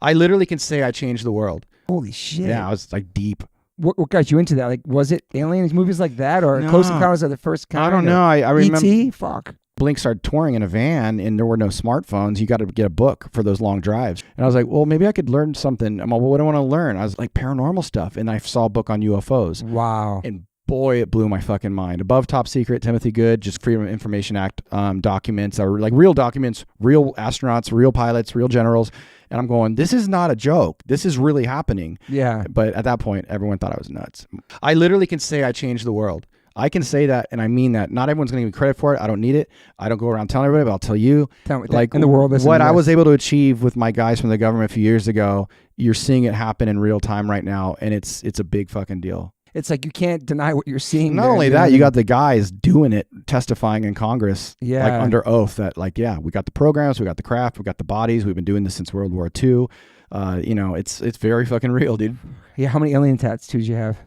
I literally can say I changed the world. Holy shit. Yeah, I was like deep. What got you into that? Like, was it aliens, movies like that, or No. Close Encounters of the First Kind? I don't know. I remember E.T.? Fuck. Blink started touring in a van and there were no smartphones. You got to get a book for those long drives. And I was like, well, maybe I could learn something. I'm like, well, what do I want to learn? I was like, paranormal stuff. And I saw a book on UFOs. Wow. And boy, it blew my fucking mind. Above Top Secret, Timothy Good, just Freedom of Information Act documents that were like real documents, real astronauts, real pilots, real generals. And I'm going, this is not a joke. This is really happening. Yeah. But at that point, everyone thought I was nuts. I literally can say I changed the world. I can say that, and I mean that. Not everyone's going to give me credit for it. I don't need it. I don't go around telling everybody, but I'll tell you. Like in the world, what I was able to achieve with my guys from the government a few years ago, you're seeing it happen in real time right now, and it's a big fucking deal. It's like you can't deny what you're seeing. Not only that, you got the guys doing it, testifying in Congress, like under oath that, like, yeah, we got the programs, we got the craft, we got the bodies. We've been doing this since World War II. It's very fucking real, dude. Yeah, how many alien tattoos you have?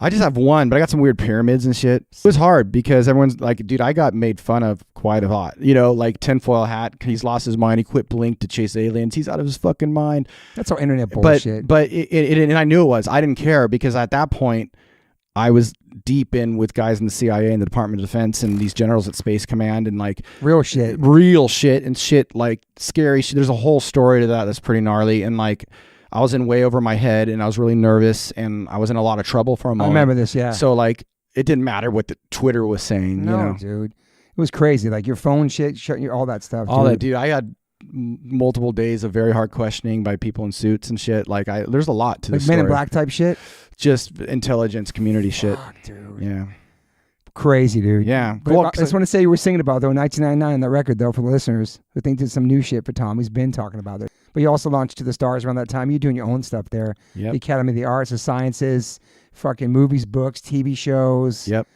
I just have one, but I got some weird pyramids and shit. It was hard because everyone's like, dude, I got made fun of quite a lot. Like tinfoil hat. He's lost his mind. He quit Blink to chase aliens. He's out of his fucking mind. That's all internet bullshit. But and I knew it was. I didn't care because at that point, I was deep in with guys in the CIA and the Department of Defense and these generals at Space Command and like real shit and shit like scary shit. There's a whole story to that that's pretty gnarly and like. I was in way over my head and I was really nervous and I was in a lot of trouble for a moment. I remember this, yeah. So like it didn't matter what the Twitter was saying, No, dude. It was crazy. Like your phone shit, all that stuff. All that, dude. I had multiple days of very hard questioning by people in suits and shit. Like there's a lot to this story. Men in Black type shit? Just intelligence community shit. Fuck, dude. Yeah. Crazy, dude. Yeah. But I just want to say you were singing about, though, 1999 on that record, though, for the listeners who think there's some new shit for Tom. He's been talking about it. But you also launched To the Stars around that time. You're doing your own stuff there. Yep. The Academy of the Arts, the Sciences, fucking movies, books, TV shows. Yep.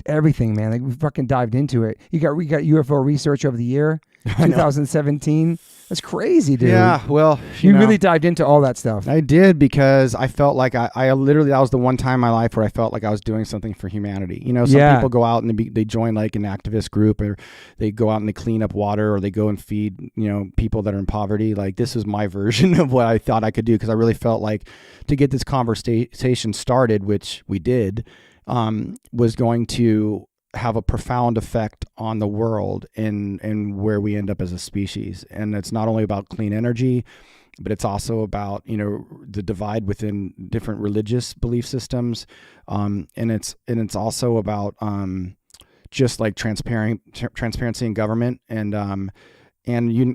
Everything, man. Like we fucking dived into it. We got UFO research over the year, 2017. That's crazy, dude. Yeah, well, you really dived into all that stuff. I did because I felt like I literally, that was the one time in my life where I felt like I was doing something for humanity. Some people go out and they join like an activist group, or they go out and they clean up water, or they go and feed, people that are in poverty. Like this is my version of what I thought I could do, because I really felt like to get this conversation started, which we did, was going to have a profound effect on the world and where we end up as a species. And it's not only about clean energy, but it's also about, the divide within different religious belief systems. And it's also about, just like transparency in government and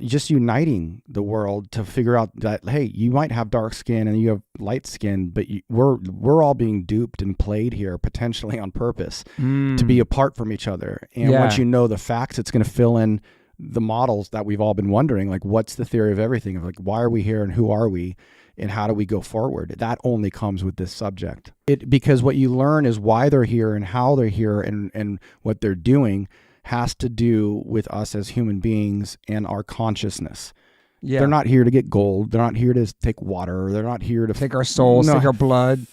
just uniting the world to figure out that, hey, you might have dark skin and you have light skin, but we're all being duped and played here potentially on purpose to be apart from each other. And once you know the facts, it's going to fill in the models that we've all been wondering, like what's the theory of everything, of like why are we here and who are we and how do we go forward? That only comes with this subject. Because what you learn is why they're here and how they're here and what they're doing has to do with us as human beings and our consciousness. Yeah. They're not here to get gold. They're not here to take water. They're not here to take our souls, take our blood.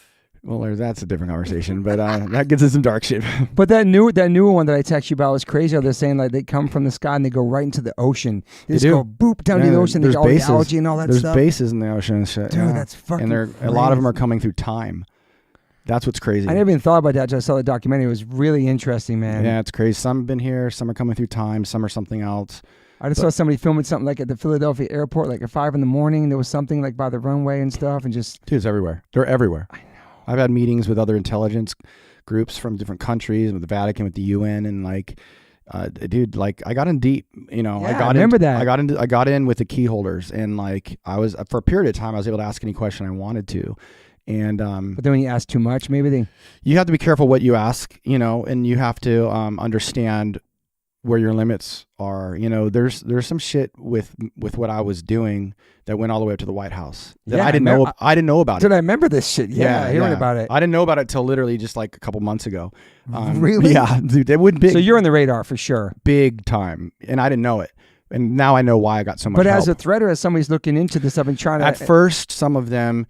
Well, that's a different conversation, but that gets into some dark shit. But that new one that I text you about was crazy. They're saying like they come from the sky and they go right into the ocean. They just go boop down to the ocean. There's all the algae and all that stuff. There's bases in the ocean and shit. Dude, that's fucking And a lot of them are coming through time. That's what's crazy. I never even thought about that until I saw the documentary. It was really interesting, man. Yeah, it's crazy. Some have been here. Some are coming through time. Some are something else. I just saw somebody filming something like at the Philadelphia airport, like at 5 a.m. There was something like by the runway and stuff, and just dude, it's everywhere. They're everywhere. I know. I've had meetings with other intelligence groups from different countries, with the Vatican, with the UN, and like, dude, like I got in deep. I remember that. I got in with the key holders, and like I was for a period of time, I was able to ask any question I wanted to. And but then when you ask too much, maybe you have to be careful what you ask, and you have to understand where your limits are. There's some shit with what I was doing that went all the way up to the White House that I didn't know about. Did I remember this shit? Yeah, hearing about it. I didn't know about it till literally just like a couple months ago. Really? Yeah, dude, it would be. So you're on the radar for sure, big time, and I didn't know it. And now I know why I got so much. But help. As a threat, or as somebody's looking into this, I've been trying to. At first, some of them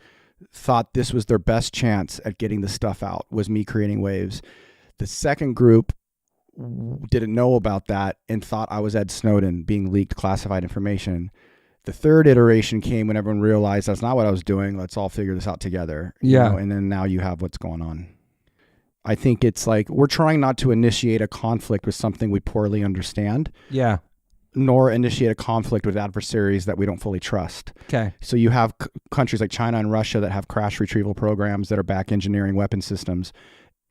thought this was their best chance at getting the stuff out, was me creating waves. The second group didn't know about that and thought I was Ed Snowden being leaked classified information. The third iteration came when everyone realized that's not what I was doing. Let's all figure this out together. Yeah. And then now you have what's going on. I think it's like we're trying not to initiate a conflict with something we poorly understand. Yeah. Nor initiate a conflict with adversaries that we don't fully trust. Okay. So you have countries like China and Russia that have crash retrieval programs that are back engineering weapon systems.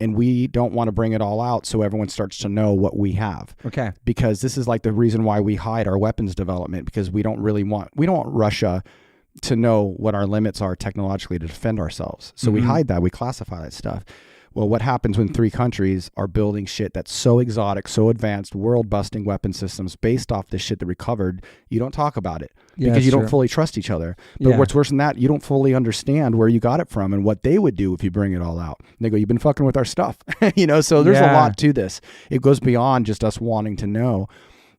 And we don't want to bring it all out so everyone starts to know what we have. Okay. Because this is like the reason why we hide our weapons development, because we don't want Russia to know what our limits are technologically to defend ourselves. So we hide that, we classify that stuff. Well, what happens when 3 countries are building shit that's so exotic, so advanced, world-busting weapon systems based off this shit that recovered? You don't talk about it because you don't fully trust each other. But what's worse than that, you don't fully understand where you got it from and what they would do if you bring it all out. And they go, you've been fucking with our stuff. So there's a lot to this. It goes beyond just us wanting to know.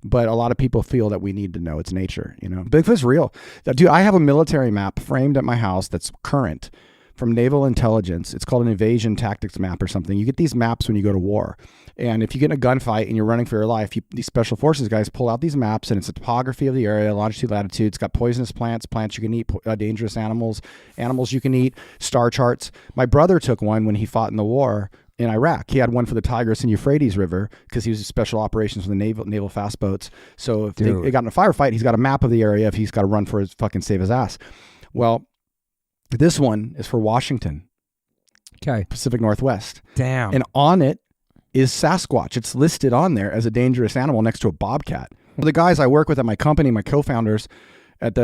But a lot of people feel that we need to know. It's nature, Bigfoot's real. Dude, I have a military map framed at my house that's current from Naval Intelligence. It's called an invasion tactics map or something. You get these maps when you go to war. And if you get in a gunfight and you're running for your life, these special forces guys pull out these maps, and it's a topography of the area, longitude, latitude. It's got poisonous plants you can eat, dangerous animals you can eat, star charts. My brother took one when he fought in the war in Iraq. He had one for the Tigris and Euphrates River because he was in special operations for the naval fast boats. So if they got in a firefight, he's got a map of the area if he's got to run for his fucking save his ass. Well, this one is for Washington. Okay. Pacific Northwest. Damn. And on it is Sasquatch. It's listed on there as a dangerous animal next to a bobcat. The guys I work with at my company, my co-founders at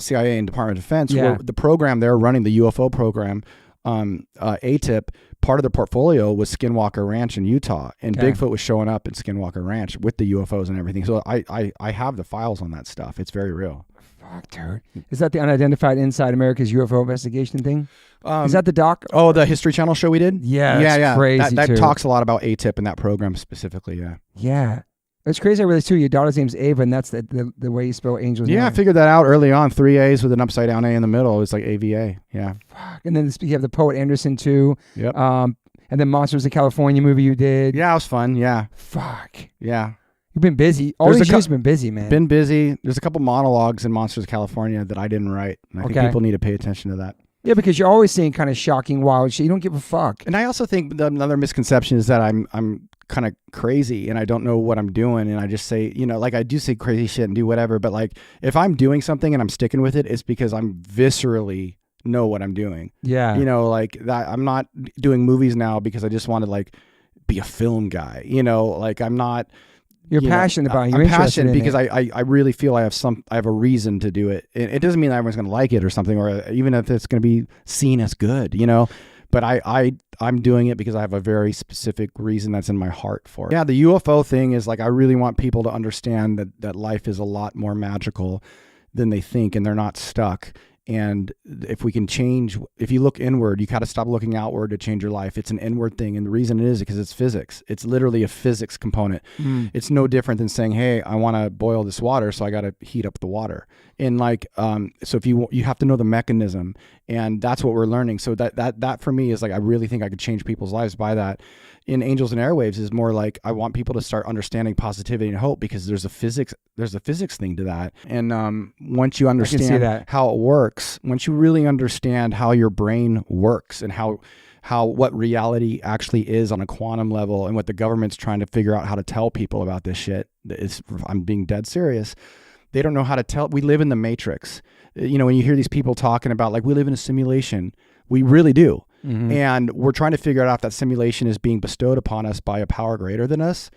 CIA and Department of Defense, the program they're running, the UFO program, ATIP, part of their portfolio was Skinwalker Ranch in Utah. And Bigfoot was showing up at Skinwalker Ranch with the UFOs and everything. So I have the files on that stuff. It's very real. Fuck, dude. Is that the Unidentified Inside America's UFO Investigation thing? Is that the doc? Oh, the History Channel show we did? Yeah, crazy that talks a lot about ATIP in that program specifically, Yeah. It's crazy I realized too, your daughter's name's Ava, and that's the way you spell Angel's name. Yeah, I figured that out early on. 3 A's with an upside down A in the middle. It's like AVA, yeah. Fuck. And then you have the Poet Anderson too. Yep. And then Monsters of California movie you did. Yeah, it was fun, yeah. Fuck. Yeah. You've been busy. All these years been busy, man. Been busy. There's a couple monologues in Monsters of California that I didn't write. And I think people need to pay attention to that. Yeah, because you're always saying kind of shocking, wild shit. You don't give a fuck. And I also think another misconception is that I'm kind of crazy and I don't know what I'm doing. And I just say, like I do say crazy shit and do whatever. But like if I'm doing something and I'm sticking with it, it's because I'm viscerally know what I'm doing. Yeah. Like that. I'm not doing movies now because I just want to like be a film guy. Like I'm not. You're passionate about it. I'm passionate because I really feel I have a reason to do it. It doesn't mean that everyone's going to like it or something, or even if it's going to be seen as good, but I'm doing it because I have a very specific reason that's in my heart for it. Yeah. The UFO thing is like, I really want people to understand that life is a lot more magical than they think, and they're not stuck. And if we can change, if you look inward, you got to stop looking outward to change your life. It's an inward thing. And the reason it is because it's physics. It's literally a physics component. It's no different than saying, hey, I want to boil this water, so I got to heat up the water. And like, so if you have to know the mechanism, and that's what we're learning. So that for me is like, I really think I could change people's lives by that. In Angels and Airwaves is more like, I want people to start understanding positivity and hope, because there's a physics thing to that. And once you understand how it works, once you really understand how your brain works and what reality actually is on a quantum level, and what the government's trying to figure out how to tell people about this shit, I'm being dead serious. They don't know how to tell. We live in the Matrix. When you hear these people talking about like, we live in a simulation, we really do. Mm-hmm. And we're trying to figure out if that simulation is being bestowed upon us by a power greater than us,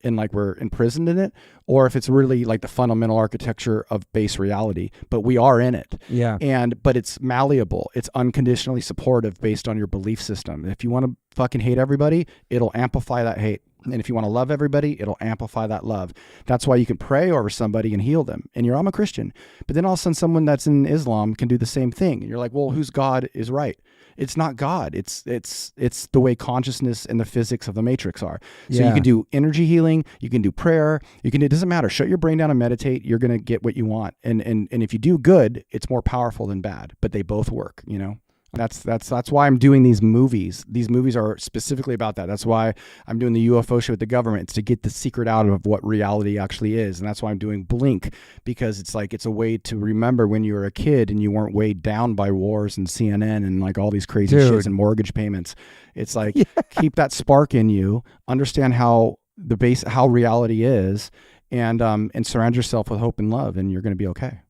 and like we're imprisoned in it, or if it's really like the fundamental architecture of base reality, but we are in it. Yeah. But it's malleable. It's unconditionally supportive based on your belief system. If you want to fucking hate everybody, it'll amplify that hate. And if you want to love everybody, it'll amplify that love. That's why you can pray over somebody and heal them. And I'm a Christian. But then all of a sudden someone that's in Islam can do the same thing. And you're like, well, whose God is right? It's not God. It's the way consciousness and the physics of the Matrix are. So you can do energy healing. You can do prayer. It doesn't matter. Shut your brain down and meditate. You're going to get what you want. And if you do good, it's more powerful than bad. But they both work, That's why I'm doing these movies. These movies are specifically about that. That's why I'm doing the UFO show with the government. It's to get the secret out of what reality actually is. And that's why I'm doing Blink, because it's a way to remember when you were a kid and you weren't weighed down by wars and CNN and like all these crazy shits and mortgage payments. It's like, keep that spark in you, understand how reality is, and surround yourself with hope and love, and you're going to be okay.